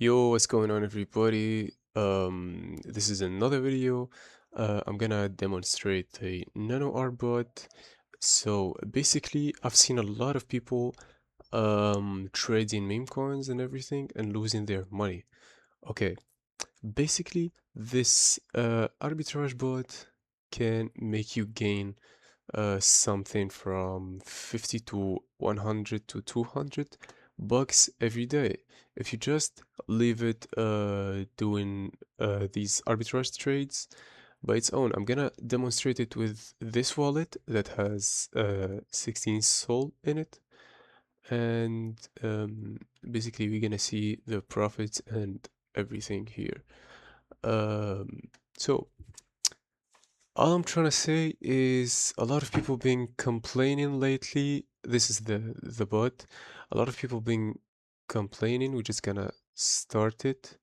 Yo, what's going on, everybody? This is another video. I'm gonna demonstrate a nano arbot. So basically, I've seen a lot of people trading meme coins and everything and losing their money. Okay, basically, this arbitrage bot can make you gain something from 50 to 100 to 200 bucks every day if you just leave it doing these arbitrage trades by its own. I'm gonna demonstrate it with this wallet that has 16 Sol in it, and basically we're gonna see the profits and everything here. So all I'm trying to say is a lot of people been complaining lately. This is the bot. A lot of people been complaining. We're just gonna start it,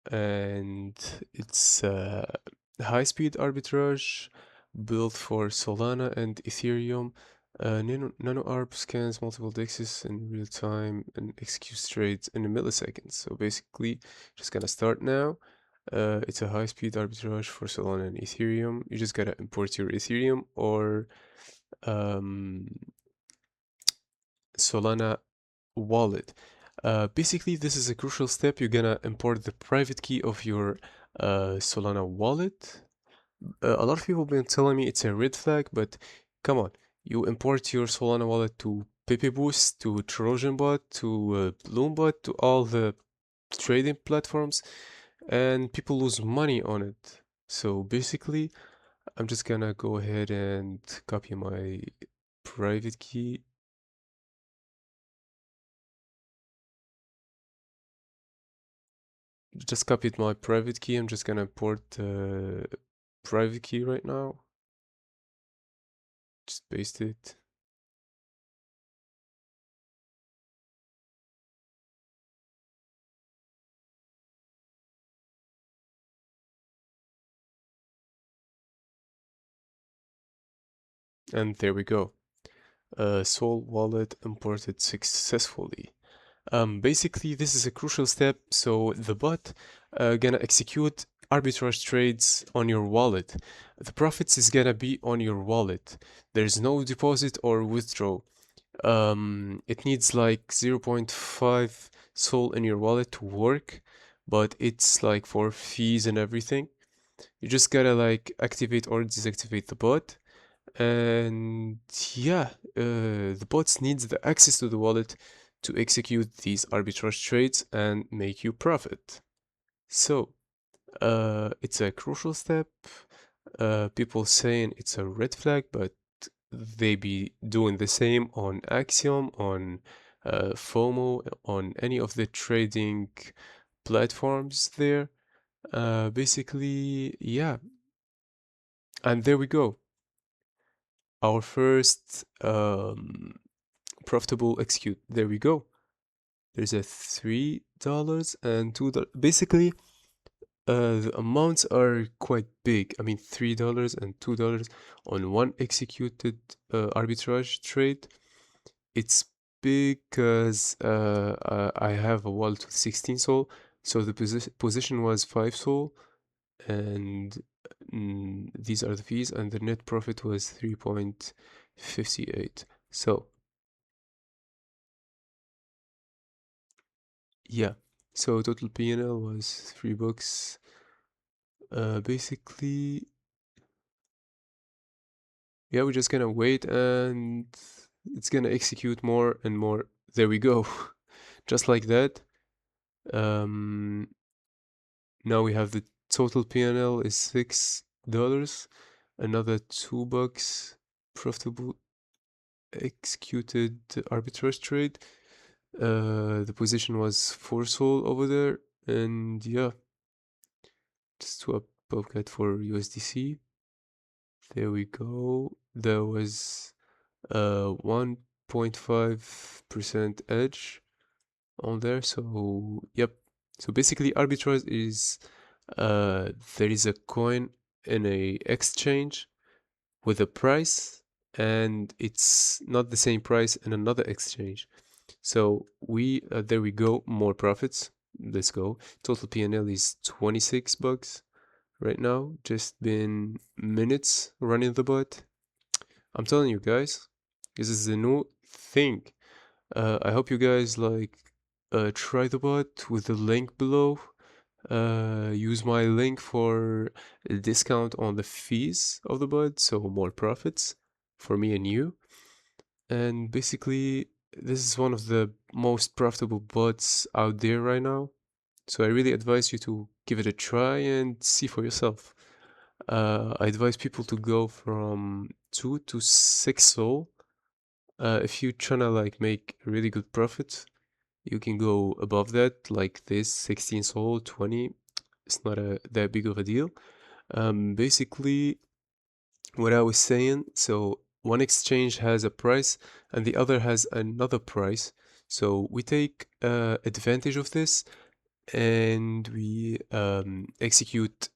and it's high-speed arbitrage built for Solana and Ethereum. Nano-arb scans multiple dexes in real time and executes trades in a millisecond. So basically, just gonna start now. It's a high-speed arbitrage for Solana and Ethereum. You just gotta import your Ethereum or um, Solana wallet. Basically, this is a crucial step. You're gonna import the private key of your Solana wallet. A lot of people have been telling me it's a red flag, but come on. You import your Solana wallet to PepeBoost, to TrojanBot, to BloomBot, to all the trading platforms, and people lose money on it. So basically, I'm just gonna go ahead and copy my private key. Just copied my private key. I'm just gonna import the private key right now. Just paste it. And there we go. Sol wallet imported successfully. Basically, this is a crucial step. So the bot gonna execute arbitrage trades on your wallet. The profits is gonna be on your wallet. There's no deposit or withdraw. It needs like 0.5 Sol in your wallet to work, but it's like for fees and everything. You just gotta like activate or deactivate the bot. And yeah, the bots needs the access to the wallet to execute these arbitrage trades and make you profit. So it's a crucial step. People saying it's a red flag, but they be doing the same on Axiom, on FOMO, on any of the trading platforms there. Basically, yeah. And there we go. Our first profitable execute. There we go. There's a $3 and $2. Basically, the amounts are quite big. I mean, $3 and $2 on one executed arbitrage trade. It's big because I have a wallet with 16 Sol, so the position was 5 Sol, and these are the fees, and the net profit was 3.58. So yeah, so total P&L was $3. Basically, yeah, we're just gonna wait and it's gonna execute more and more. There we go. Just like that. Um, Now we have the total P&L is $6. Another $2 profitable executed arbitrage trade. The position was 4 Sol over there, and yeah, just swap Bobcat for USDC. There we go. There was 1.5% edge on there. So yep. So basically, arbitrage is there is a coin in a exchange with a price, and it's not the same price in another exchange. So we there we go, more profits. let's go. Total PNL is 26 bucks right now. Just been minutes running the bot. I'm telling you guys, this is a new thing. I hope you guys like try the bot with the link below. Use my link for a discount on the fees of the bot, so more profits for me and you. And basically, this is one of the most profitable bots out there right now. So I really advise you to give it a try and see for yourself. I advise people to go from 2 to 6 soul. If you're trying to like make a really good profit, you can go above that, like this 16 soul, 20. It's not that big of a deal. Basically, what I was saying, so one exchange has a price and the other has another price. So we take advantage of this and we execute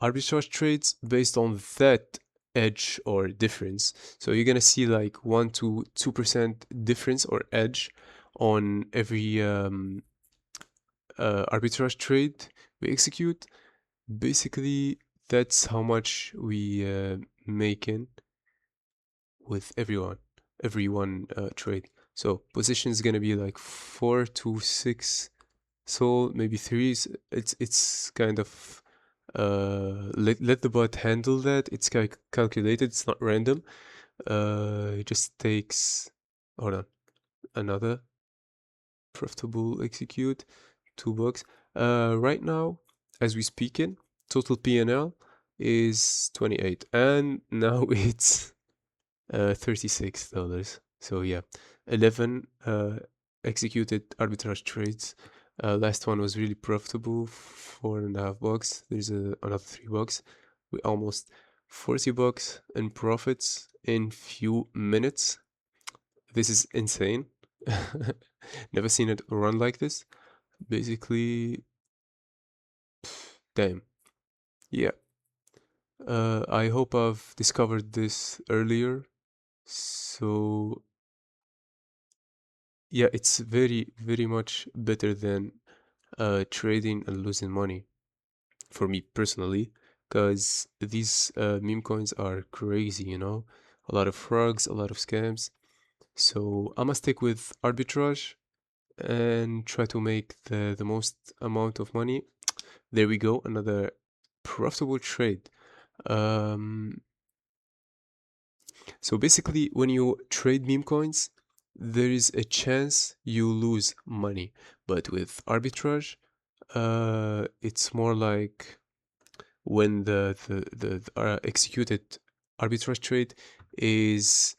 arbitrage trades based on that edge or difference. So you're gonna see like 1 to 2% difference or edge on every arbitrage trade we execute. Basically, that's how much we make in with every one trade. So position is gonna be like 4 to 6 soul, maybe 3. It's kind of let the bot handle that. It's calculated. It's not random. It just takes, hold on, another profitable execute, $2. Right now, as we speaking, total PNL is 28, and now it's $36. So yeah, 11 executed arbitrage trades. Last one was really profitable, $4.5. There's another $3. We almost $40 in profits in few minutes. This is insane. Never seen it run like this. Basically, damn. Yeah. I hope I've discovered this earlier. So yeah, it's very, very much better than trading and losing money for me personally, because these meme coins are crazy, you know, a lot of frogs, a lot of scams. So I'm gonna stick with arbitrage and try to make the most amount of money. There we go, another profitable trade. Um, so basically, when you trade meme coins, there is a chance you lose money, but with arbitrage, it's more like when the executed arbitrage trade is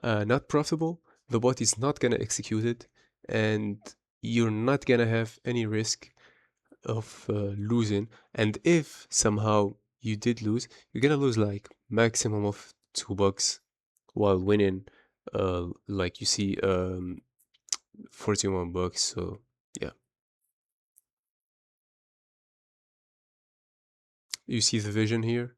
not profitable, the bot is not gonna execute it, and you're not gonna have any risk of losing. And if somehow you did lose, you're gonna lose like maximum of $2 while winning like you see 41 bucks. So yeah, you see the vision here.